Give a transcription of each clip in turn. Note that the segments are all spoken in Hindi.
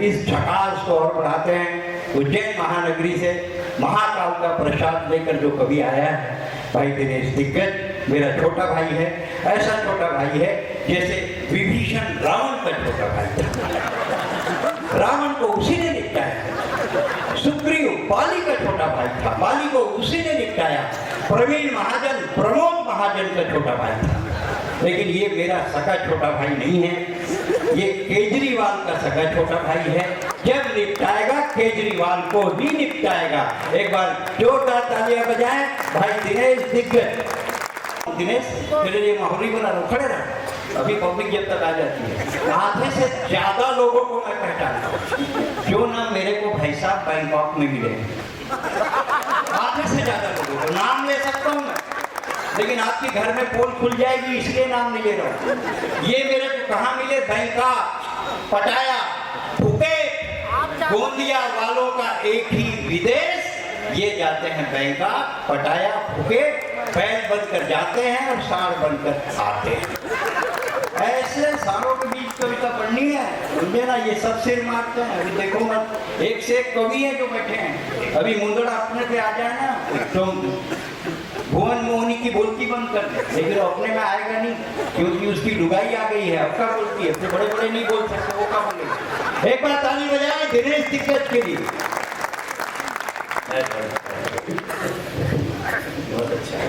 इस झकास को और बढ़ाते हैं। उज्जैन महानगरी से महाकाल का प्रसाद लेकर जो कवि आया है भाई दिनेश दिग्गज मेरा छोटा भाई है। ऐसा छोटा भाई है जैसे विभीषण रावण का छोटा भाई था। रावण को उसी ने निपटाया। सुग्रीव बाली का छोटा भाई था, बाली को उसी ने निपटाया। प्रवीण महाजन प्रमोद महाजन का छोटा भाई था। लेकिन ये मेरा सगा छोटा भाई नहीं है, ये केजरीवाल का सगा छोटा भाई है। जब निपटाएगा केजरीवाल को ही निपटाएगा। एक बार जोरदार तालियां बजाएं भाई दिनेश दिग्गज। दिनेश मेरे लिए माहौली बना रहा, खड़े रहा, अभी पब्लिक जब तक आ जाती है। आधे से ज्यादा लोगों को मैं पहचानता हूँ जो ना मेरे को भाई साहब बैंकॉक में मिले। आधे से ज्यादा लोगों को नाम ले सकता हूँ मैं, लेकिन आपके घर में पोल खुल जाएगी इसलिए नाम नहीं ले रहा हूँ। ये मेरे को कहाँ मिले? बैंकॉक, पटाया, फुकेट, गोंदिया वालों का एक ही विदेश। ये जाते हैं बैंकॉक, पटाया, फुकेट, बैल बनकर जाते हैं और सांड बनकर आते हैं। ऐसे सारों के बीच कविता पढ़नी है, समझे ना? ये सब सिर मारते हैं। अभी देखो मत, एक से एक कवि हैं जो बैठे हैं। अभी मुंदड़ा अपने पे आ जाए ना तो भुवन मोहनी की बोलती बंद कर दे, लेकिन वो अपने में आएगा नहीं क्योंकि उसकी डुगाई आ गई है। अब क्या बोलती है? बड़े बड़े नहीं बोल सकते, वो क्या बोलेगा? एक बार ताली बजाएं दिनेश दिग्गज के लिए। बहुत अच्छा है।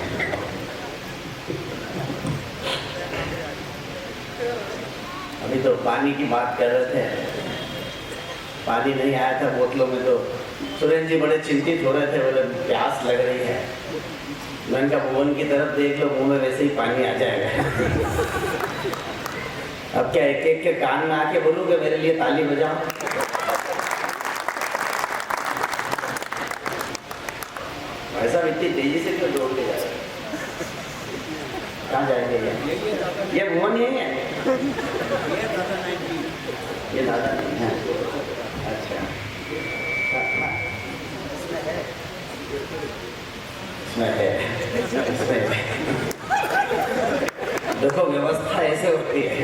अभी तो पानी की बात कर रहे थे, पानी नहीं आया था बोतलों में, तो सुरेंद्र जी बड़े चिंतित हो रहे थे, बोले प्यास लग रही है। मैंने कहा भुवन की तरफ देख लो, मुंह में वैसे ही पानी आ जाएगा। अब क्या एक एक के कान में आके बोलूँगा मेरे लिए ताली बजाओ? ऐसा इतनी तेजी से क्यों दौड़ के जा रहे? कहाँ जाएंगे? ये भुवन नहीं है, ये दादा नहीं है। अच्छा, देखो व्यवस्था ऐसे होती है।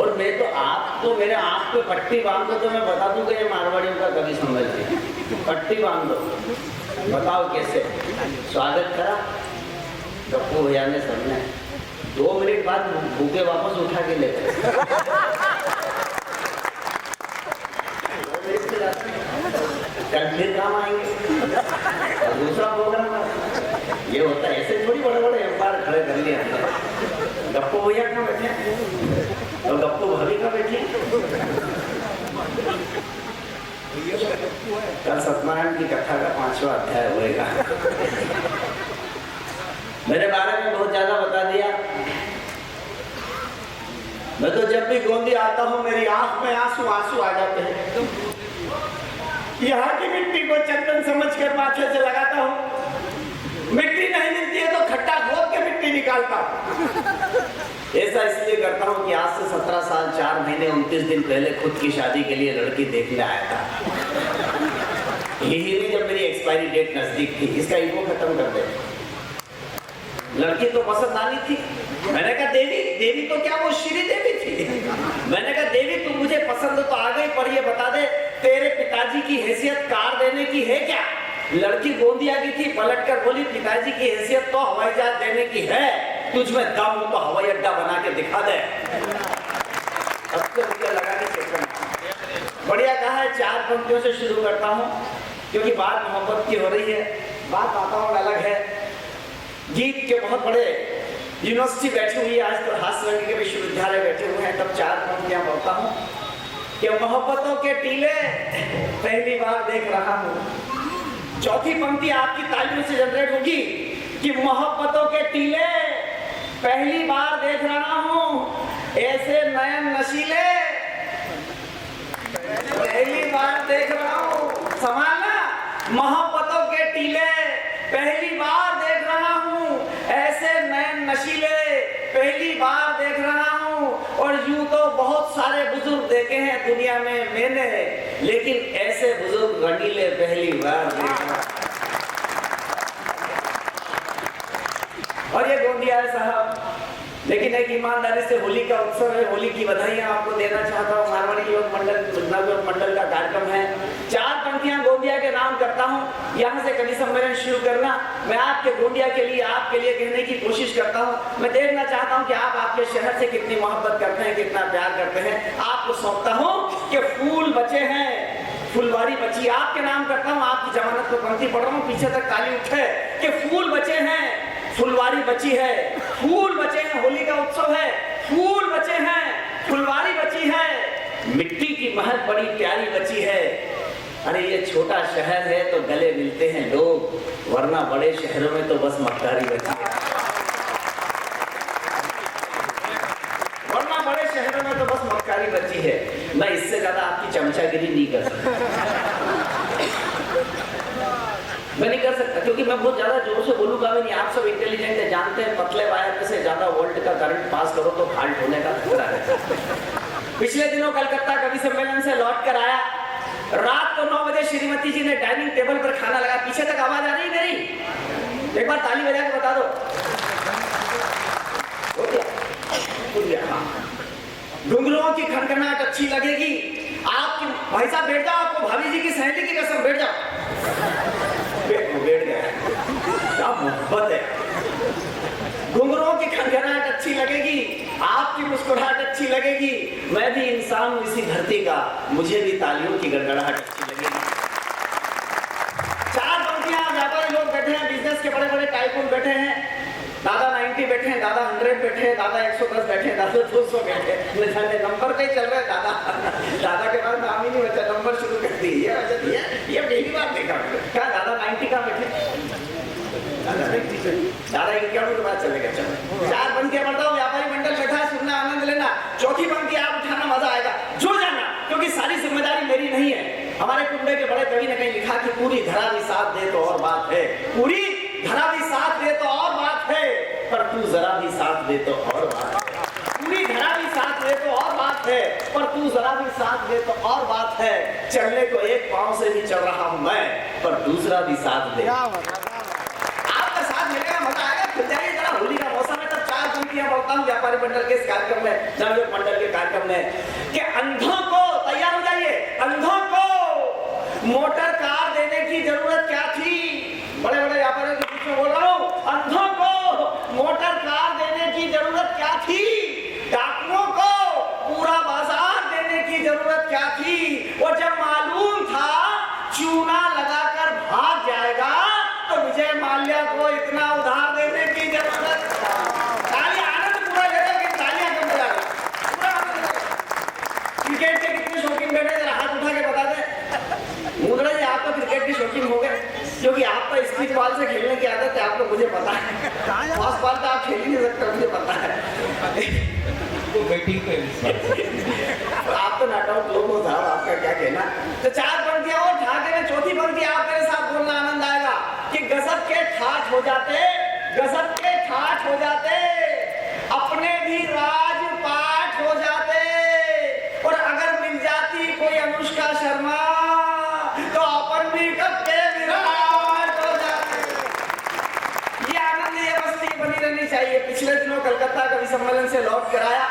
और मैं तो आप तो मेरे आँख पे पट्टी बांध दो तो मैं बता दूं कि ये मारवाड़ियों का कभी समझ नहीं। पट्टी बांध दो, बताओ कैसे स्वागत करा गप्पू भैया ने, सबने 2 मिनट बाद भूखे वापस उठा के ले गए। कल फिर काम आएंगे और दूसरा प्रोग्राम ये होता है। ऐसे थोड़ी बड़े बड़े एम्पायर खड़े कर लिए। गप्पू भैया कहाँ बैठे और गप्पू भाभी कहाँ बैठी? कल सत्यनारायण की कथा का 5वां अध्याय होएगा। मेरे बारे में बहुत ज्यादा बता दिया। मैं तो जब भी गोंदी आता हूँ मेरी आंख में आंसू आ जाते हैं। यहाँ की मिट्टी को चंदन समझकर माथे से लगाता हूँ। मिट्टी नहीं मिलती है तो खट्टा खोद के मिट्टी निकालता हूँ। ऐसा इसलिए करता हूँ कि आज से 17 साल 4 महीने 29 दिन पहले खुद की शादी के लिए लड़की देखने आया था। यही जब मेरी एक्सपायरी डेट नजदीक थी। इसका ईगो खत्म कर दे। लड़की तो पसंद आनी थी। मैंने कहा देवी तो क्या वो श्री देवी थी? मैंने कहा देवी तू मुझे पसंद हो तो आ गई, पर ये बता दे तेरे पिताजी की हैसियत कार देने की है क्या? लड़की गोंदिया की थी, पलट कर बोली पिताजी की हैसियत तो हवाई जहाज देने की है, तुझ में दम हो तो हवाई अड्डा बना के दिखा दे। अब तो मुझे लगा कि बढ़िया कहा है। 4 पंक्तियों से शुरू करता हूँ क्योंकि बात मोहब्बत की हो रही है। बात वातावरण अलग है। गीत के बहुत बड़े यूनिवर्सिटी बैठी हुई है, आज तो हास्यरंग के विश्वविद्यालय बैठे हुए हैं, तब 4 पंक्तियां बोलता हूँ कि मोहब्बतों के टीले पहली बार देख रहा हूँ। चौथी पंक्ति आपकी तालियों से जनरेट होगी कि मोहब्बतों के टीले पहली बार देख रहा हूँ, ऐसे नयन नशीले पहली बार देख रहा हूँ। संभालना, मोहब्बतों के टीले पहली बार देख रहा हूँ, ऐसे नयन नशीले पहली बार देख रहा हूँ। और यूं तो बहुत सारे बुजुर्ग देखे हैं दुनिया में मैंने, लेकिन ऐसे बुजुर्ग रंगीले पहली बार देखा। और ये गोंदिया साहब लेकिन एक ईमानदारी से होली का उत्सव है, होली की बधाइयां आपको देना चाहता हूँ। मारवाड़ी योग मंडल नवयोग मंडल का कार्यक्रम है। 4 पंक्तियां गोंदिया के नाम करता हूँ, यहाँ से कवि सम्मेलन शुरू करना। मैं आपके गोंदिया के लिए, आपके लिए कहने की कोशिश करता हूँ। मैं देखना चाहता हूँ कि आप आपके शहर से कितनी मोहब्बत करते हैं, कितना प्यार करते हैं। आपको सौंपता हूँ कि फूल बचे हैं, फुलवारी बची, आपके नाम करता हूँ। आपकी जमानत को पंक्ति पढ़ रहा हूँ, पीछे तक ताली उठे कि फूल बचे हैं, फुलवारी बची है, फूल बचे हैं, होली का उत्सव है, फूल बचे हैं, फुलवारी बची है, मिट्टी की महक बड़ी प्यारी बची है। अरे ये छोटा शहर है तो गले मिलते हैं लोग, वरना बड़े शहरों में तो बस मक्कारी बची है, वरना बड़े शहरों में तो बस मक्कारी बची है। मैं इससे ज्यादा आपकी चमचागिरी नहीं कर सकता, मैं नहीं कर सकता, क्योंकि मैं बहुत ज्यादा जोर से बोलूंगा भी नहीं। आप सब इंटेलिजेंट है, जानते हैं पतले वायर से ज्यादा वोल्ट का करंट पास करो तो फाल्ट होने का खतरा है। पिछले दिनों कलकत्ता कवि सम्मेलन से लौट कर आया, रात को 9 बजे श्रीमती जी ने डाइनिंग टेबल पर खाना लगा। पीछे तक आवाज आ रही मेरी? एक बार ताली बजा के बता दो। घुंघरुओं की खनखनाहट अच्छी लगेगी आपकी। भाई साहब बैठ जाओ, आपको भाभी जी की सहेली की कसम, बैठ जाओ। बैठ गया, क्या मोहब्बत है। घुंघरुओं की खनखनाहट अच्छी लगेगी, आपकी मुस्कुराहट अच्छी लगेगी। मैं भी इंसान हूं इसी धरती का, मुझे भी तालियों की गड़गड़ाहट अच्छी लगेगी। 4 पंक्तियां, व्यापारी लोग बैठे हैं, बिजनेस के बड़े बड़े टाइकून बैठे हैं, दादा 90 बैठे हैं, दादा 100 बैठे हैं, दादा 110 बैठे हैं, दादा 200 बैठे हैं। नंबर पे चल रहा है दादा, दादा के बाद नाम ही नहीं बचा, नंबर शुरू कर दी। ये पहली बार देखा। क्या दादा 90 का बैठे, दादा 91 के बाद चले गए। चलो 4 पंक्तियां पढ़ता हूँ, व्यापारी मंडल बैठा है, सुनना आनंद लेना। 4थी पंक्ति आप उठाना, मजा आएगा, जुड़ जाना, क्योंकि सारी जिम्मेदारी मेरी नहीं है। हमारे कुंडे के बड़े कवि ने कहीं लिखा कि पूरी धरा भी साथ दे तो और बात है, पूरी धरा भी साथ दे तो और बात है, पर तू जरा भी साथ दे तो और बात है। पूरी धरा भी साथ दे तो और बात है, पर तू जरा भी साथ दे तो और बात है। चलने को एक पांव से ही चल रहा हूं मैं, पर दूसरा भी साथ दे। आपका साथ मिलेगा, मजा आएगा, खुल जाइए जरा। होली का मौसम है, तब 4 पंक्तियां बोलता हूं व्यापारी मंडल के इस कार्यक्रम में, नवयोग मंडल के कार्यक्रम में, कि अंधों को, तैयार हो जाइए, अंधों को मोटर कार देने की जरूरत क्या थी। बड़े बड़े व्यापारियों के बीच में बोल रहा हूं, अंधों को मोटर कार देने की जरूरत क्या थी, डाकुओं को पूरा बाजार देने की जरूरत क्या थी। और जब मालूम था चूना लगाकर भाग जाएगा, तो विजय माल्या को इतना उधार देने की जरूरत। तालियां, आनंद पूरा ले रहे हो, तालियां कम बजा रहे, पूरा आनंद। क्रिकेट के कितने शौकीन बैठे, जरा हाथ उठा के बता दें। मुद्रा जी, आपका क्रिकेट के शौकीन हो गए, क्योंकि आपका स्पीड बॉल से खेलने की आदत है, आपको, मुझे पता है। फास्ट बॉल तो आप खेल ही नहीं सकते, मुझे पता है। आप तो नॉट आउट लोग हो साहब, आपका क्या कहना। तो 4 पंक्तियां और ठाके में 4थी पंक्ति आप मेरे साथ बोलना, आनंद आएगा। कि गजब के ठाठ हो जाते, गजब के ठाठ हो जाते, अपने भी राजपाट हो जाते, और अगर मिल जाती कोई अनुष्का शर्मा, तो अपन भी कब के विराट हो जाते। ये आनंद, ये मस्ती बनी रहनी चाहिए। पिछले दिनों कलकत्ता कवि सम्मेलन से लौट कर आया,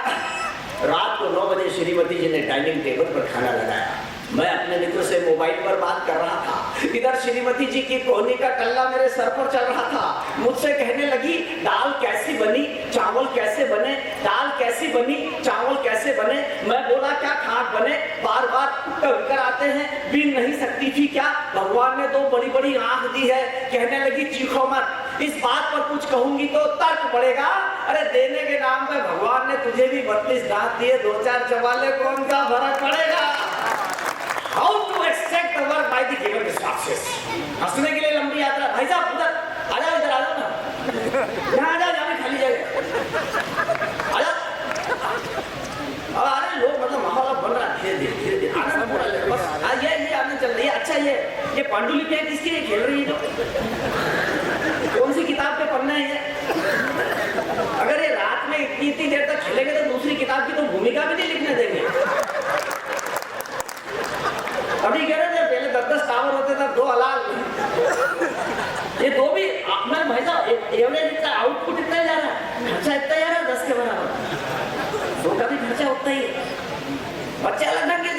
रात को 9 बजे श्रीमती जी ने डाइनिंग टेबल पर खाना लगाया। मैं अपने मित्र से मोबाइल पर बात कर रहा था, इधर श्रीमती जी की कोहनी का टल्ला मेरे सर पर चल रहा था। मुझसे कहने लगी, दाल कैसी बनी, चावल कैसे बने, दाल कैसी बनी, चावल कैसे बने। मैं बोला, क्या खाट बने, बार बार कर आते हैं, बीन नहीं सकती थी क्या, भगवान ने 2 बड़ी बड़ी आंख दी है। कहने लगी, चीखो मत, इस बात पर कुछ कहूंगी तो तर्क पड़ेगा। अरे देने के नाम पे भगवान ने तुझे भी 32 दांत दिए, 2-4 चबाले, कौन सा फर्क पड़ेगा। How to extract the work by the given resources। हंसने के लिए लंबी यात्रा। भाई साहब उधर आ जाओ, इधर आ जाओ ना, यहाँ आ जाओ, यहाँ खाली जगह आ जाओ। अब अरे लोग, मतलब माहौल बन रहा है धीरे धीरे धीरे, आनंद पूरा ले बस। ये आनंद चल रही है। अच्छा, ये पांडुलिपियां किसकी है, खेल रही है जो, कौन सी किताब पे पढ़ना है ये। अगर ये रात में इतनी देर तक खेलेंगे तो दूसरी किताब की तो भूमिका भी नहीं लिखने देंगे। अभी कह रहे थे पहले 10-10 टावर होते थे, 2 हलाल, ये 2 भी अपना। भाई साहब एवरेज इतना, आउटपुट इतना जा रहा है, खर्चा इतना जा रहा है, 10 के बराबर। बच्चे अलग ढंग के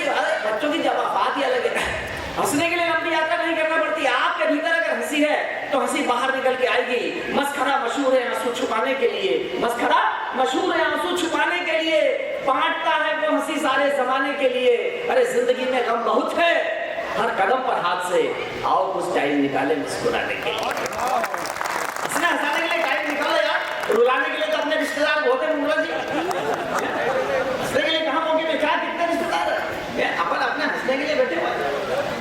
बच्चों की बात ही अलग है। हंसने के लिए लंबी यात्रा नहीं करना पड़ती। आपके भीतर अगर हंसी है तो हंसी बाहर निकल के आएगी। मस्खरा मशहूर है आंसू छुपाने के लिए, मस्खरा मशहूर है आंसू छुपाने के लिए, बांटता है वो हंसी सारे जमाने के लिए। अरे जिंदगी में गम बहुत है, हर कदम पर हाथ से आओ कुछ टाइम निकाले मुस्कुराने के लिए। हंसने हंसाने के लिए टाइम निकालो यार, रुलाने के लिए तो अपने रिश्तेदार बहुत है मुंगला जी। हंसने के लिए कहाँ मौके में क्या कितने रिश्तेदार है, अपन अपने हंसने के लिए बैठे हुए।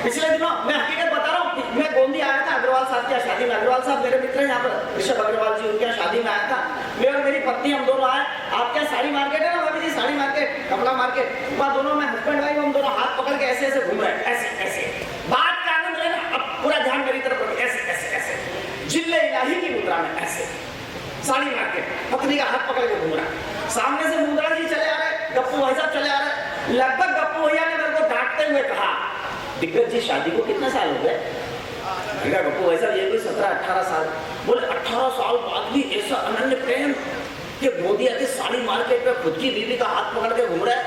पिछले दिनों मैं हकीकत बता रहा हूँ, मैं गोंदी आया था अग्रवाल साहब की शादी में। अग्रवाल साहब मेरे मित्र हैं यहाँ पर, ऋषभ अग्रवाल जी, उनकी शादी में आया था। मैं और मेरी पत्नी हम दोनों आए। आपके यहाँ साड़ी मार्केट है ना भाभी जी, साड़ी मार्केट, कपड़ा मार्केट, वहाँ दोनों में हस्बैंड वाइफ हम दोनों हाथ पकड़ के ऐसे ऐसे घूम रहे हैं, ऐसे ऐसे। बात का आनंद लेना, अब पूरा ध्यान मेरी तरफ, ऐसे ऐसे ऐसे जिल्ले इलाही की मुद्रा में ऐसे साड़ी मार्केट, पत्नी का हाथ पकड़ के घूम रहा है। सामने से मुद्रा जी चले आ रहे, गप्पू भाई साहब चले आ रहे। लगभग गप्पू भैया ने मेरे को डांटते हुए कहा, दिग्गज जी शादी को कितने साल हो गए? गप्पू भाई साहब ये कोई 17-18 साल। बोले 18 साल बाद भी ऐसा अनन्य प्रेम कि मोदी आके साड़ी मार्केट में खुद की बीवी का हाथ पकड़ के घूम रहा है,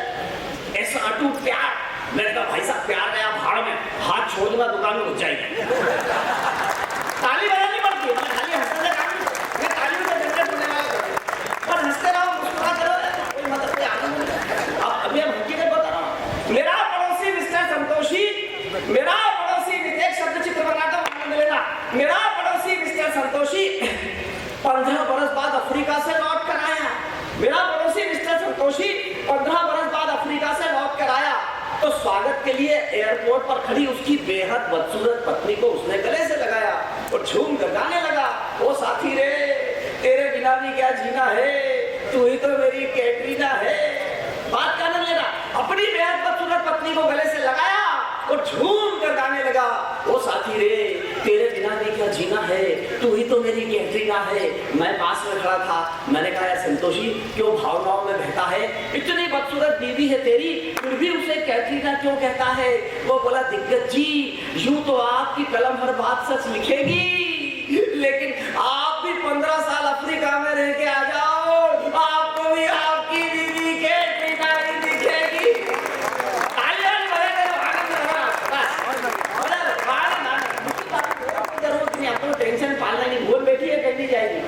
ऐसा अटूट प्यार। मैंने कहा भाई साहब प्यार गया भाड़ में, हाथ छोड़ दूंगा दुकान में घुस जाएगी। ताली बजानी पड़ती है, खाली हंसने से काम नहीं, मैं ताली में जनरेट होने वाला पर हंसते रहो, मुस्कुराते रहो, कोई मतलब कोई आनंद नहीं। अब अभी हम हकीकत बता रहा हूँ। मेरा पड़ोसी मिस्टर संतोषी, मेरा पड़ोसी एक शब्द चित्र बनाता हूँ, आनंद लेना। मेरा पड़ोसी मिस्टर संतोषी 15 बरस बाद अफ्रीका से लौट कर आया। मेरा पड़ोसी मिस्टर संतोषी 15 बरस बाद अफ्रीका से लौट कर आया तो स्वागत के लिए एयरपोर्ट पर खड़ी उसकी बेहद बदसूरत पत्नी को उसने गले से लगाया और झूम कर गाने लगा, ओ साथी रे तेरे बिना भी क्या जीना है, तू ही तो मेरी कैटरीना है। बात का आनंद लेना, अपनी बेहद बदसूरत पत्नी को गले से लगाया और झूम कर गाने लगा, ओ साथी रे तेरे बिना भी क्या जीना है, तू ही तो मेरी कैटरीना है। मैं पास में खड़ा था, मैंने कहा यार संतोषी क्यों भावनाओं में बहता है, इतनी बदसूरत बीवी है तेरी फिर भी उसे कैटरीना क्यों कहता है? वो बोला दिग्गज जी यूं तो आपकी कलम हर बात सच लिखेगी, लेकिन आप भी 15 साल अफ्रीका में रह के आ जाओ, आपको भी आपकी बीवी कैटरीना ही दिखेगी। टेंशन पालना नहीं, भूल बैठी है करनी जाएगी।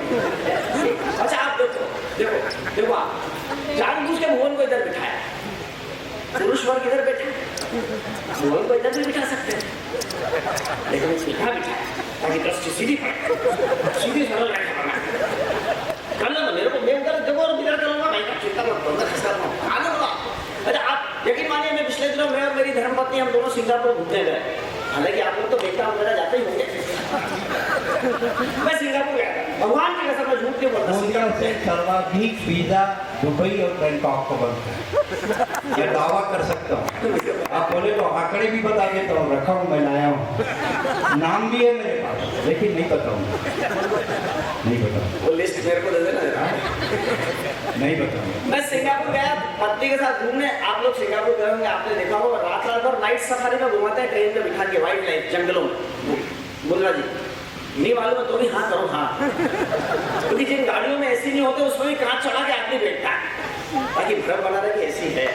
अच्छा आप देखो देखो देखो, आप जानबूझ के भुवन को इधर बिठाया, पुरुष वर्ग इधर बैठा, भुवन को इधर भी बिठा सकते हैं, लेकिन सीधा बिठाया ताकि दृष्टि सीधी पड़े, सीधी सरल बैठा कर लो। मेरे को मैं उधर देखो और इधर करूंगा, मैं चिंता मत करो, मैं खिसका दूंगा, आनंद होगा। अच्छा आप यकीन मानिए मैं पिछले दिनों मैं और मेरी धर्मपत्नी हम दोनों सिंगापुर घूमने गए। हालांकि आप लोग तो देखता वगैरह जाते ही होंगे। मैं सिंगापुर गया था, भगवान की कसम मैं झूठ नहीं बोलता। दुनिया से सर्वाधिक वीजा दुबई और बैंकॉक को बनता है, ये दावा कर सकता हूँ। आप बोले तो आंकड़े भी बता देता हूँ, रखा हूँ मैं, लाया हूँ, नाम भी है मेरे पास, लेकिन नहीं बताऊंगा, नहीं बताऊंगा। वो लिस्ट मेरे को दे देना, नहीं बताऊंगा। मैं सिंगापुर गया पत्नी के साथ घूमने। आप लोग सिंगापुर गए होंगे, आपने देखा होगा रात भर नाइट सफारी में घुमाते हैं ट्रेन में बिठा के, वाइल्ड लाइफ जंगलों में। मुल्ला जी नहीं मालूम है तो भी हाँ करो हाँ, क्योंकि जिन गाड़ियों में एसी नहीं होते उसमें भी कांच चढ़ा के आदमी बैठता है ताकि भ्रम बना रहे कि एसी है।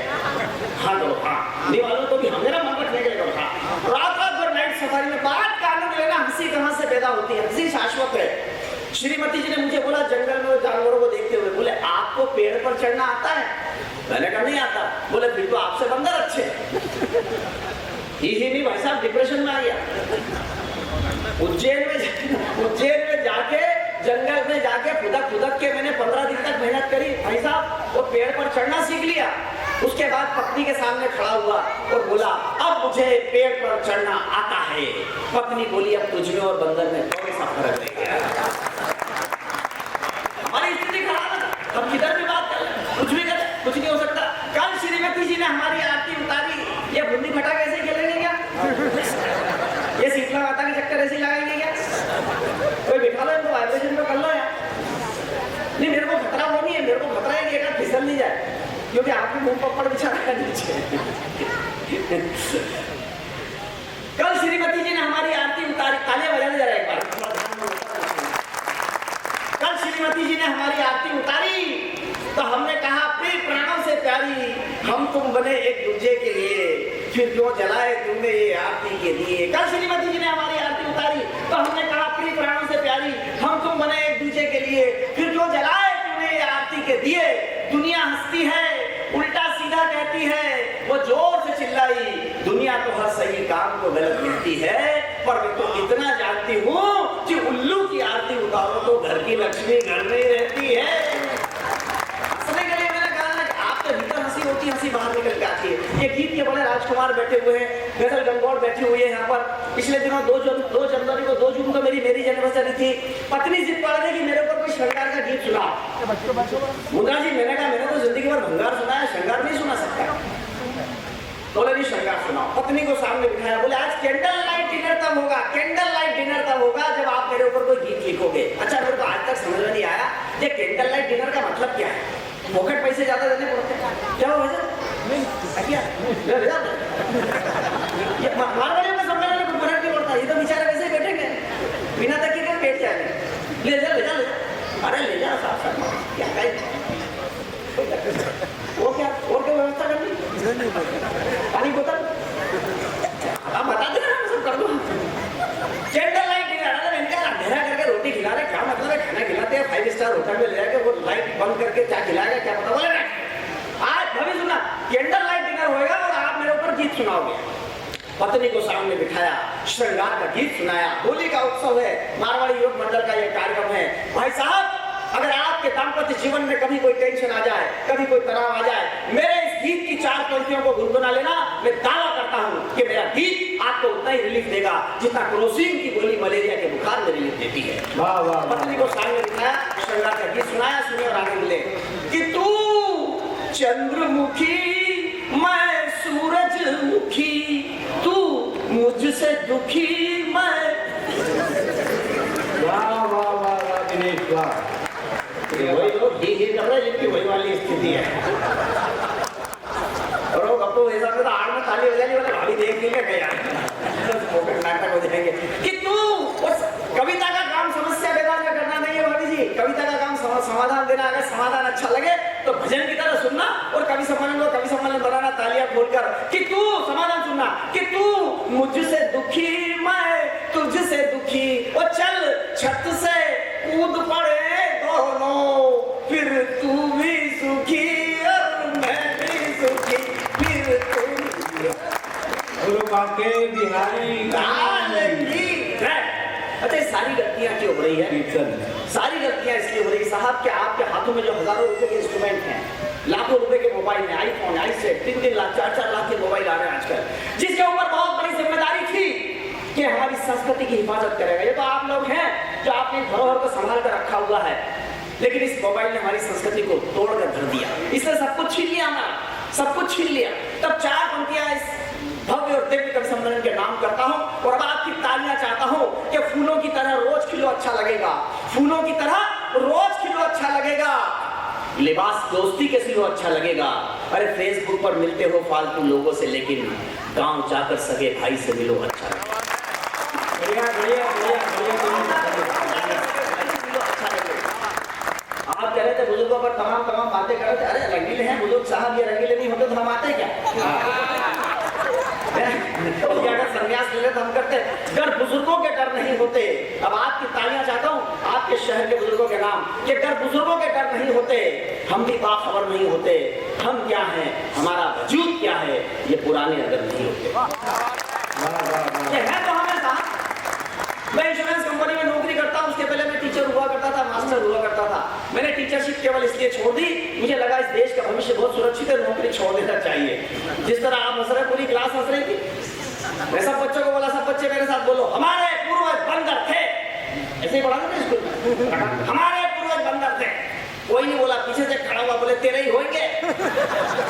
हाँ करो हाँ, नहीं मालूम तो भी हम मेरा मन रखने के लिए करो हाँ। रात भर नाइट सफारी में बात का आनंद लेना। हंसी कहाँ से पैदा होती है? हंसी शाश्वत है। श्रीमती जी ने मुझे बोला जंगल में जानवरों को देखते हुए, बोले आपको पेड़ पर चढ़ना आता है? मैंने कहा नहीं आता। बोले फिर तो आपसे बंदर अच्छे। ही नहीं भाई साहब डिप्रेशन में आ गया। उज्जैन में जाके जंगल में जाके खुदक के मैंने 15 दिन तक मेहनत करी भाई साहब, वो पेड़ पर चढ़ना सीख लिया। उसके बाद पत्नी के सामने खड़ा हुआ और बोला अब मुझे पेड़ पर चढ़ना आता है। पत्नी बोली अब तुझ में और बंदर में थोड़ा सा फर्क नहीं गया। हमारी स्थिति खराब है, हम किधर भी बात कर रहे, कुछ भी करें, कुछ नहीं हो सकता। कल श्रीमती जी ने हमारी आरती उतारी, ये बुंदी फटा कैसे खेलेंगे क्या? ये शीतला माता के चक्कर ऐसे लगाएंगे क्या? कोई बिठा लो इनको, वाइब्रेशन तो कर लो यार। नहीं मेरे को खतरा वो नहीं है, मेरे को खतरा है कि एक फिसल नहीं जाए, क्योंकि आपके मुंह पप्पड़ बिछा रखा नीचे। कल श्रीमती जी ने हमारी आरती उतारी, तालियां बजाने जरा एक बार। कल श्रीमती जी ने हमारी आरती उतारी तो हमने कहा प्रिय प्राणों से प्यारी, हम तुम बने एक दूसरे के लिए, फिर क्यों जलाए तुमने ये आरती के दिए। कल श्रीमती जी ने हमारी आरती उतारी तो हमने कहा प्रिय प्राणों से प्यारी, हम तुम बने एक दूसरे के लिए, फिर क्यों जलाए तुमने ये आरती के दिए। दुनिया हंसती है, उल्टा सीधा कहती है, वो जोर से चिल्लाई, दुनिया तो हर सही काम को गलत कहती है, पर मैं तो इतना जानती हूँ कि उल्लू की आरती उतारो तो घर की लक्ष्मी घर में ही रहती है। हंसने के लिए मैंने कहा ना कि आप तो भीतर हंसी होती, हंसी बाहर निकल के आती है। ये गीत के बड़े राजकुमार बैठे हुए हैं, गजल गंगौर बैठी हुई है यहाँ पर। पिछले दिनों 2 जनवरी को 2 जून को मेरी जन्मदिन थी। पत्नी जिद पड़ रही कि मेरे ऊपर कोई श्रृंगार का गीत सुना। मुद्रा जी मैंने कहा मैंने तो जिंदगी भर भंगार सुना है, श्रृंगार नहीं सुना सकता। बोले नहीं श्रृंगार सुनाओ। पत्नी को सामने बिठाया, बोले आज कैंडल लाइट डिनर तब होगा, कैंडल लाइट डिनर तब होगा जब आप मेरे ऊपर कोई गीत लिखोगे। अच्छा मेरे को आज तक समझ में नहीं आया ये कैंडल लाइट डिनर का मतलब क्या है। पॉकेट पैसे ज्यादा देने पड़ते क्या हो वैसे मारवाड़ियों का सम्मेलन में कुछ फर्क नहीं पड़ता। ये तो बेचारे वैसे ही बैठेंगे बिना तकिए के बैठ जाएंगे। ले जा अरे ले जा साहब क्या वो क्या और क्या व्यवस्था करनी, पानी बोतल आप बता देना हम सब कर दो। कैंडल लाइट डिनर अंधेरा करके रोटी खिला रहे, क्या मतलब है। खाना खिलाते हैं 5 स्टार होटल में ले जाके, वो लाइट बंद करके क्या खिलाएगा क्या पता। बोले आज भभी सुना कैंडल लाइट डिनर होएगा और आप मेरे ऊपर गीत सुनाओगे। पत्नी को सामने बिठाया, श्रृंगार का गीत सुनाया। होली का उत्सव है, मारवाड़ी योग मंडल का यह कार्यक्रम है। भाई साहब अगर आपके दाम्पत्य जीवन में कभी कोई टेंशन आ जाए, कभी कोई तनाव आ जाए, मेरे इस गीत की 4 पंक्तियों को गुनगुना लेना। मैं दावा करता हूँ कि मेरा गीत आपको उतना ही रिलीफ देगा जितना क्रोसिन की गोली मलेरिया के बुखार में रिलीफ देती है। वाह वाह। पत्नी को सामने बिठाया, श्रृंगार का गीत सुनाया। सुनिए और आगे मिले कि तू चंद्रमुखी मैं सूरजमुखी, तू मुझसे दुखी मैं। वाह वाह वाह दिनेश वाह। वही लोग जिनकी वही वाली स्थिति है। और वो अब तो ऐसा तो आड़ में ताली बजाने वाले भाभी देख लेंगे गया नाटक हो जाएंगे कि तू उस कविता का काम समस्या वेदांत में करना नहीं है भाभी जी। कविता का काम समाधान देना। अगर समाधान अच्छा लगे तो भजन की तरह सुनना और कवि सम्मेलन बनाना तालियां खोलकर कि तू समाधान सुनना कि तू मुझसे दुखी मैं तुझसे दुखी। और चल छत से कूद पड़े दोनों, फिर तू भी सुखी और मैं भी सुखी, फिर तू गुरु बाके बिहारी अच्छा सारी गलतियां क्यों हो रही है। सारी गलतियां इसलिए हो रही साहब कि आपके हाथों में जो हजारों रुपए के इंस्ट्रूमेंट हैं, लाखों रुपए के मोबाइल हैं, आईफोन आईसेट 3-3 लाख 4-4 लाख के मोबाइल आ रहे हैं आजकल, जिसके ऊपर बहुत बड़ी जिम्मेदारी थी कि हमारी संस्कृति की हिफाजत करेगा। ये तो आप लोग हैं जो आपने धरोहर को संभाल कर रखा हुआ है, लेकिन इस मोबाइल ने हमारी संस्कृति को तोड़कर धर दिया। इसने सब कुछ छीन लिया, हमारा सब कुछ छीन लिया। तब 4 पंक्तियां इस भव्य और दिव्य कवि सम्मेलन के नाम करता हूं और अब आपकी तालियां चाहता हूं कि फूलों की तरह रोज खिलो अच्छा लगेगा, फूलों की तरह रोज खिलो अच्छा लगेगा, लिबास दोस्ती के सिलो अच्छा लगेगा। अरे फेसबुक पर मिलते हो फालतू लोगों से, लेकिन गांव जाकर सगे भाई से मिलो अच्छा लगेगा। आप कह रहे थे बुजुर्गों पर तमाम बातें कर रहे थे। अरे रंगीले हैं बुजुर्ग साहब, ये रंगीले नहीं होते तो हम आते क्या। अगर संन्यास ले तो हम करते। अगर बुजुर्गों के डर नहीं होते, अब आपकी तालियां चाहता हूं आपके शहर के बुजुर्गों के नाम कि अगर बुजुर्गों के डर नहीं होते हम भी बाखबर नहीं होते। हम क्या हैं, हमारा वजूद क्या है, ये पुराने अगर नहीं होते। ये है तो हमें साहब। मैं इंश्योरेंस कंपनी में नौकरी करता हूं, उसके पहले मैं टीचर हुआ करता था, मास्टर हुआ करता था। मैंने टीचरशिप केवल इसलिए छोड़ दी, मुझे लगा इस देश का भविष्य बहुत सुरक्षित है, नौकरी छोड़ देना चाहिए। जिस तरह आप हंस रहे, पूरी क्लास हंस रही थी। मैं सब बच्चों को बोला, सब बच्चे मेरे साथ बोलो, हमारे पूर्वज बंदर थे। ऐसे ही पढ़ा था स्कूल में, हमारे पूर्वज बंदर थे। कोई नहीं बोला, पीछे से खड़ा हुआ बोले तेरे ही होंगे,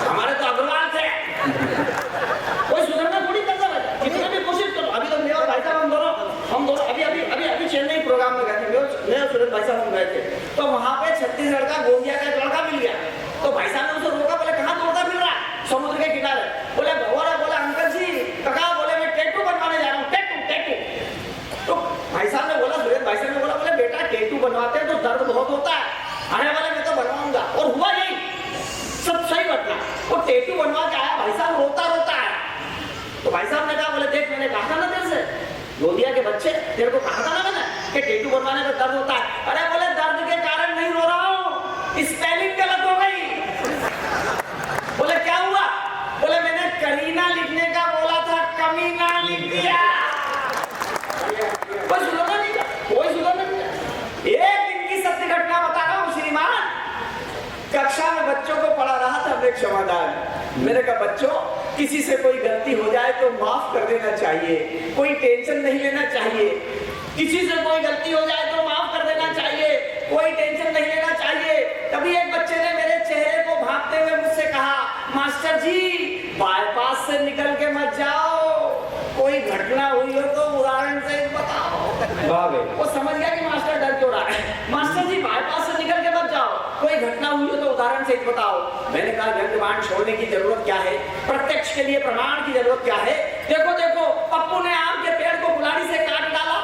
हमारे तो अग्रवाल थे। कोई सुधरना थोड़ी करता है, कितने भी कोशिश करो। अभी तो मैं और भाई साहब हम दोनों अभी चेन्नई प्रोग्राम में गए थे, मैं और सुरेश भाई साहब हम गए थे। तो वहां पे छत्तीसगढ़ का गोंदिया का एक लड़का मिल गया। तो भाई साहब ने उसे रोका, बोले कहाँ दौड़ता फिर रहा है, समुद्र के किनारे। बोले बोला अंकल जी कहा, बोले मैं टैटू बनवाने जा रहा हूँ, टैटू। तो भाई साहब ने बोला, सुरेश भाई साहब ने बोला, बोले बेटा टैटू बनवाते हैं तो दर्द बहुत होता है। अरे वाले मैं तो बनवाऊंगा। और हुआ यही सब सही घटना। वो टेटू बनवा के आया, भाई साहब रोता रोता आया। तो भाई साहब ने कहा, बोले देख मैंने कहा था ना तेरे से, गोदिया के बच्चे, तेरे को कहा था ना मैंने कि टेटू बनवाने में दर्द होता है। अरे बोले दर्द के कारण नहीं रो रहा हूँ, स्पेलिंग गलत हो गई। बोले क्या हुआ? बोले मैंने करीना लिखने का बोला था, कमीना लिख दिया। कोई सुधरना नहीं था, कोई सुधरना नहीं था। एक दिन की सत्य घटना बता रहा हूँ श्रीमान। कक्षा में बच्चों को पढ़ा रहा था एक समाधान। मैंने कहा बच्चों, किसी से कोई गलती हो जाए तो माफ कर देना चाहिए, कोई टेंशन नहीं लेना चाहिए। किसी से कोई गलती हो जाए तो माफ कर देना चाहिए, कोई टेंशन नहीं लेना चाहिए। तभी एक बच्चे ने मेरे चेहरे को भांपते हुए मुझसे कहा, मास्टर जी बाईपास से निकल के मत जाओ, कोई घटना हुई हो तो उदाहरण से बताओ। वो समझ गया कि मास्टर डर क्यों रहा है। मास्टर जी बाईपास से निकल के मत जाओ, कोई घटना हुई हो तो उदाहरण से बताओ। मैंने कहा व्यंग्यवाण छोड़ने की जरूरत क्या है, प्रत्यक्ष के लिए प्रमाण की जरूरत क्या है। देखो देखो, पप्पू ने आम के पेड़ को कुल्हाड़ी से काट डाला,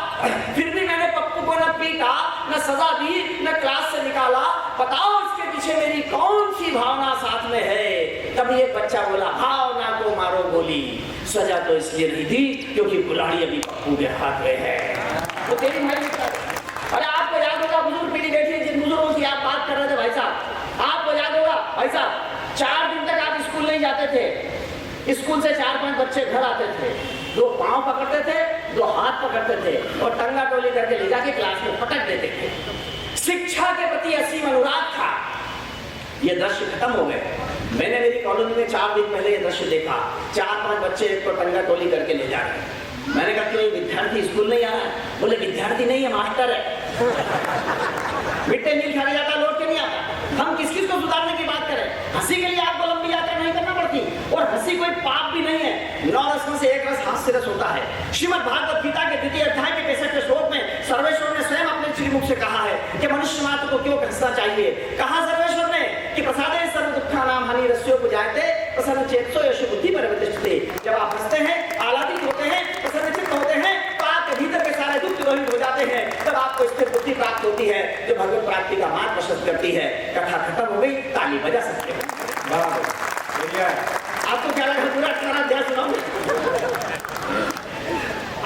फिर भी मैंने पप्पू को न पीटा, न सजा दी, न क्लास से निकाला। बताओ इसके पीछे मेरी कौन सी भावना साथ में है? तभी एक बच्चा बोला, भावना को मारो गोली, सजा तो इसलिए नहीं दी क्योंकि कुल्हाड़ी अभी पप्पू के हाथ में है। तो तेरी भाई, अरे आपको याद होगा बुजुर्ग पीढ़ी बैठी, जिन बुजुर्गों की आप बात कर रहे थे भाई साहब, आपको याद होगा भाई साहब, 4 दिन तक आप स्कूल नहीं जाते थे। स्कूल से 4-5 बच्चे घर आते थे, 2 पांव पकड़ते थे, 2 हाथ पकड़ते थे और टंगा टोली करके ले जाके क्लास में पटक देते थे। शिक्षा के प्रति असीम अनुराग था। ये दृश्य खत्म हो गए। मैंने मेरी कॉलोनी में 4 दिन पहले ये दृश्य देखा, 4-5 बच्चे एक को टंगा टोली करके ले जा रहे हैं। मैंने कहा क्यों विद्यार्थी स्कूल नहीं आ रहा है? बोले विद्यार्थी नहीं है, मास्टर है। मिड डे मील खा के जाता, लौट के नहीं आता। हम किस किस को सुधारने की बात करें? हंसी के लिए आपको लंबी यात्रा नहीं करना पड़ती, और हंसी कोई पाप भी नहीं है। 9 रस में से एक रस हास्य रस होता है। श्रीमद् भागवत गीता के 2 अध्याय के 65वें श्लोक में सर्वेश्वर ने स्वयं अपने श्रीमुख से कहा है कि मनुष्य मात्र को क्यों हंसना चाहिए। कहा सर्वेश्वर ने कि प्रसादे सर्व दुःखानां हानि रस्यो उपजायते प्रसन्न चेतसो यश बुद्धि परिवर्तिष्ठते। जब आप हंसते हैं, आह्लादित होते हैं, प्रसन्नचित्त होते हैं, तो आपके भीतर के सारे दुख दूर हो जाते हैं। तब आपको स्थिर बुद्धि प्राप्त होती है जो भगवत प्राप्ति का मार्ग प्रशस्त करती है। कथा खत्म हो गई, ताली बजा सकते हैं। आपको क्या लगा? पूरा 18 अध्याय सुनाऊं?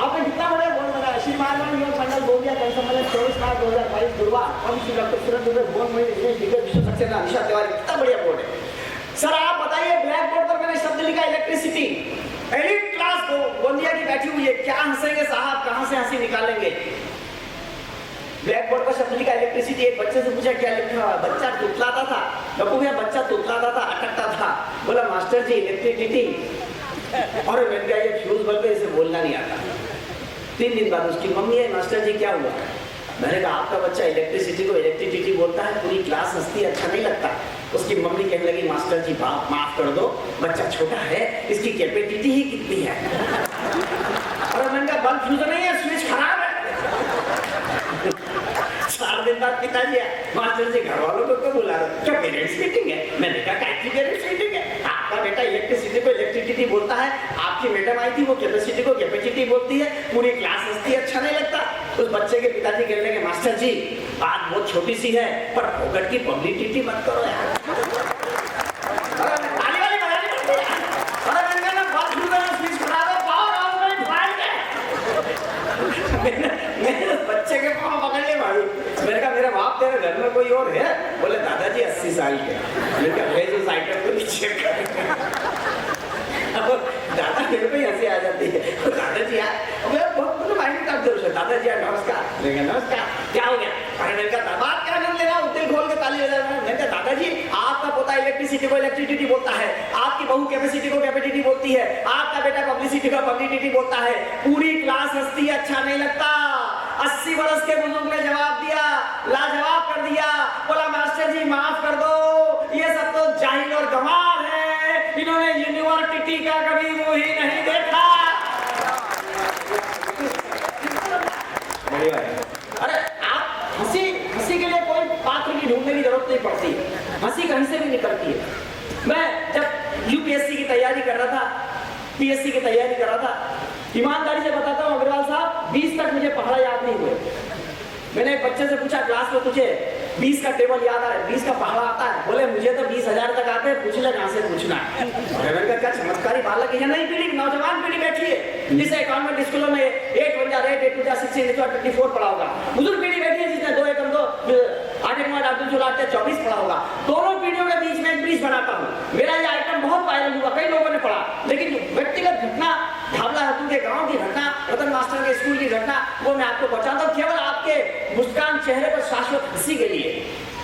आपने कितना बड़ा बोल बनाया। श्री महाराज योग मंडल बोलिया कल सम्मेलन 24 मार्च 2022 गुरुवार हम श्री डॉक्टर सूरज दुबे भुवन में विश्व सक्सेना निशा तिवारी। कितना बढ़िया बोर्ड है सर। आप बताइए, ब्लैक बोर्ड पर मैंने शब्द लिखा इलेक्ट्रिसिटी। एलिट क्लास गोंदिया की बैठी हुई है, क्या हंसेंगे साहब, कहां से हंसी निकालेंगे? ब्लैक बोर्ड पर शब्द लिखा इलेक्ट्रिसिटी। एक बच्चे से पूछा क्या लिखा हुआ? बच्चा तुतलाता था। बप्पू भैया बच्चा तुतलाता था, अटकता था। बोला मास्टर जी इलेक्ट्रिसिटी। और मैंने कहा ये फ्यूज बल्ब है, इसे बोलना नहीं आता। 3 दिन बाद उसकी मम्मी है, मास्टर जी क्या हुआ? मैंने कहा आपका बच्चा इलेक्ट्रिसिटी को इलेक्ट्रिसिटी बोलता है, पूरी क्लास हंसती, अच्छा नहीं लगता। उसकी मम्मी कहने लगी मास्टर जी माफ कर दो, बच्चा छोटा है, इसकी कैपेसिटी ही कितनी है। और मैंने कहा बल्ब फ्यूज नहीं है, स्विच खराब है। 4 दिन बाद पिताजी मास्टर जी घर वालों को क्यों बुला रहे? क्या पेरेंट्स मीटिंग है? मैंने कहा कैसी पेरेंट्स मीटिंग है? आपका बेटा इलेक्ट्रिसिटी को इलेक्ट्रिसिटी बोलता है, आपकी मैडम आई थी वो कैपेसिटी को कैपेसिटी बोलती है, पूरी क्लास हंसती है, अच्छा नहीं लगता। उस बच्चे के पिताजी कहने लगे मास्टर जी बात बहुत छोटी सी है, पर फोकट की पब्लिसिटी मत करो यार। ताली वाली बजानी पड़ती है। अरे मैंने कहा ना बात शुरू करना, स्विच खड़ा दो, पावर ऑन करें, फाड़ के। मैंने बच्चे के पाँव पकड़ लिए भाई। मैंने कहा मेरा बाप तेरे घर में कोई और है? बोले दादाजी 80 साल के। मैंने कहा भेज उस आइटम को नीचे कर। अब दादा मेरे को हंसी आ जाती है। तो दादाजी यार बहुत माइंड का जरूर है। दादाजी यार नमस्कार। नमस्कार, क्या हो गया? अरे मैंने कहा बात क्या कर लेना, दिल खोल के ताली बजा। मैंने कहा दादाजी आपका पोता इलेक्ट्रिसिटी को इलेक्ट्रिसिटी बोलता है, आपकी बहू कैपेसिटी को कैपेसिटी बोलती है, आपका बेटा पब्लिसिटी को पब्लिसिटी बोलता है, पूरी क्लास हंसती है, अच्छा नहीं लगता। 80 वर्ष के बुजुर्ग ने जवाब दिया, लाजवाब कर दिया। बोला मास्टर जी माफ कर दो, ये सब तो जाहिल और गंवार है, इन्होंने यूनिवर्सिटी का कभी वो ही नहीं देखा। अरे आप हंसी के लिए कोई पात्र की ढूंढने की जरूरत नहीं पड़ती, हंसी कहीं से भी निकलती है। मैं जब यूपीएससी की तैयारी कर रहा था, पीएससी की तैयारी कर रहा था, ईमानदारी से बताता हूँ अग्रवाल साहब, 20 तक मुझे पहाड़ा याद नहीं हुए। मैंने एक बच्चे से पूछा क्लास में तुझे 20 का टेबल याद आ रहा है, 20 का पहाड़ा आता है, बोले मुझे तो 20,000 तक आते हैं, पूछ ले कहाँ से पूछना है। मैंने कहा क्या चमत्कारी बालक है, नई पीढ़ी नौजवान पीढ़ी बैठी है जिसे कॉन्वेंट स्कूलों में 8 1 जा 8 2 जा 16 24 पढ़ा होगा, बुजुर्ग पीढ़ी बैठी है जिसने 2 1 2 आगे कुमार अब्दुल जुलाट 24 पढ़ा होगा। दोनों पीढ़ियों के बीच में एक ब्रिज बनाता हूँ। मेरा ये आइटम बहुत वायरल हुआ, कई लोगों ने पढ़ा, लेकिन व्यक्तिगत घटना धावला हतू के गांव की घटना, रतन मास्टर के स्कूल की घटना, वो मैं आपको बताता हूँ केवल आपके मुस्कान चेहरे पर शाश्वत हंसी के लिए।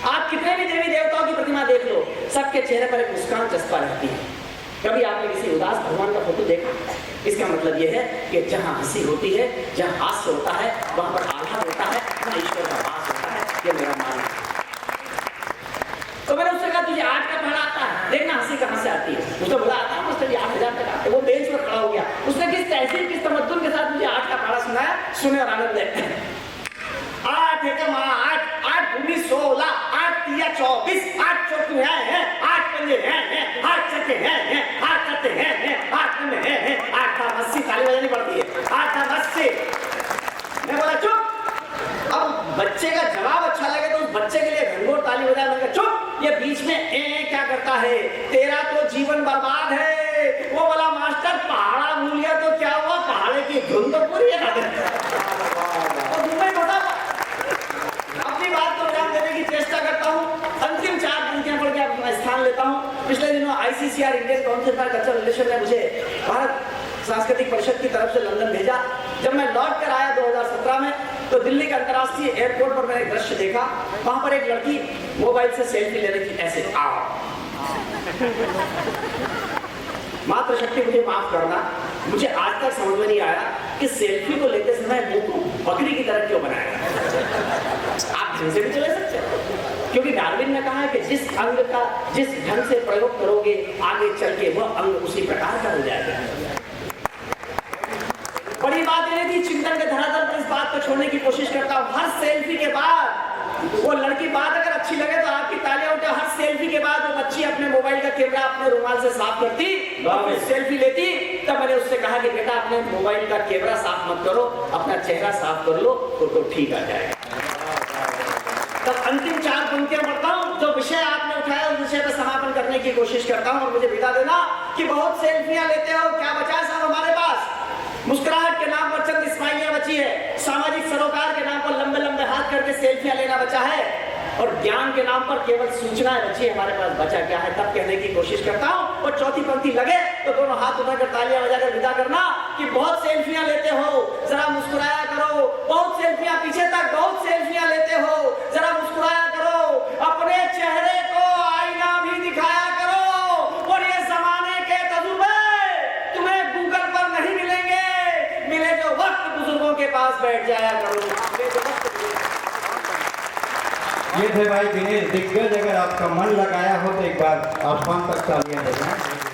आप कितने भी देवी देवताओं की प्रतिमा देख लो, सबके चेहरे पर एक मुस्कान चस्पा रहती है। कभी आपने किसी उदास भगवान का फोटो देखा? इसका मतलब यह है कि जहां हंसी होती है, जहां हास्य होता है, वहां पर आह्लाद होता है, वहां ईश्वर का वास होता है। ये मेरा मानना है। तो मैंने उससे कहा तुझे 8 का पहाड़ा आता है, देखना हंसी कहां से आती है। उसने बोला आता है मास्टर जी 8,000 तक आते। वो बेंच पर खड़ा हो गया, उसने किस तहसील किस तमद्दुन के साथ मुझे 8 का पहाड़ा सुनाया, सुने और आनंद ले। 8 एकम 8 8 दूनी 16 8 तिया 24 8 चौके हैं 8 पंजे हैं 8 चक्के हैं 8 चक्के हैं 8 में हैं 8 का 80 ताली बजानी पड़ती है 8 का 80। मैं बोला चुप। अब बच्चे का जवाब अच्छा लगे तो उस बच्चे के लिए घंघोर ताली बजा। मैंने कहा चुप, ये बीच में क्या करता है, तेरा तो जीवन बर्बाद है। वो वाला मास्टर पहाड़ा भूल गया तो क्या हुआ, पहाड़े की धुन तो पूरी है। अपनी बात को विराम देने की चेष्टा करता हूँ। अंतिम 4 पंक्तियां पढ़ के अपना स्थान लेता हूँ। पिछले दिनों ICCR Indian council for cultural relation ने मुझे भारत सांस्कृतिक परिषद की तरफ से लंदन भेजा। जब मैं लौट कर आया 2017 में, तो दिल्ली के अंतर्राष्ट्रीय एयरपोर्ट पर मैंने एक दृश्य देखा। वहां पर एक लड़की मोबाइल से सेल्फी ले रही थी, ऐसे मातृशक्ति मुझे माफ करना, मुझे आज तक समझ में नहीं आया कि सेल्फी को लेते समय मुंह को बकरी की तरह क्यों बनाया। आप ढंग से भी चले सकते हैं, क्योंकि डार्विन ने कहा है कि जिस अंग का जिस ढंग से प्रयोग करोगे आगे चल के वह अंग उसी प्रकार का हो जाएगा। बड़ी बात यह थी, चिंतन के धरातल पर इस बात को छोड़ने की कोशिश करता हूँ। हर सेल्फी के बाद वो लड़की बात अगर अच्छी लगे तो आपकी तालियां उठे। हर सेल्फी के बाद वो बच्ची अपने मोबाइल का कैमरा अपने रुमाल से साफ करती और सेल्फी लेती। तब मैंने उससे कहा कि बेटा अपने मोबाइल का कैमरा साफ मत करो, अपना चेहरा साफ कर लो तो ठीक आ जाएगा। तब अंतिम 4 पंक्तियां पढ़ता हूँ। जो विषय आपने उठाया उस विषय पर समापन करने की कोशिश करता हूँ और मुझे विदा देना कि बहुत सेल्फियां लेते हो, क्या बचा है साहब हमारे पास? मुस्कुराहट के नाम पर चंद स्माइलियां बची है, सामाजिक सरोकार के नाम पर लंबे लंबे हाथ करके सेल्फियां लेना बचा है, और ज्ञान के नाम पर केवल सूचनाएं बची है। हमारे पास बचा क्या है? तब कहने की कोशिश करता हूं। और चौथी पंक्ति लगे तो दोनों हाथ उठाकर तालियां बजाकर विदा करना कि बहुत सेल्फियां लेते हो, जरा मुस्कुराया करो। बहुत सेल्फियां पीछे तक बहुत सेल्फियां लेते हो, जरा मुस्कुराया करो। अपने चेहरे को आईना भी दिखाया करो। और ये जमाने के तजुर्बे तुम्हें गूगल पर नहीं मिलेंगे, मिले जो वक्त बुजुर्गों के पास बैठ जाया करो। ये थे भाई दिनेश दिग्गज। अगर आपका मन लगाया हो तो एक बार आसमान तक तालियां बजाएं।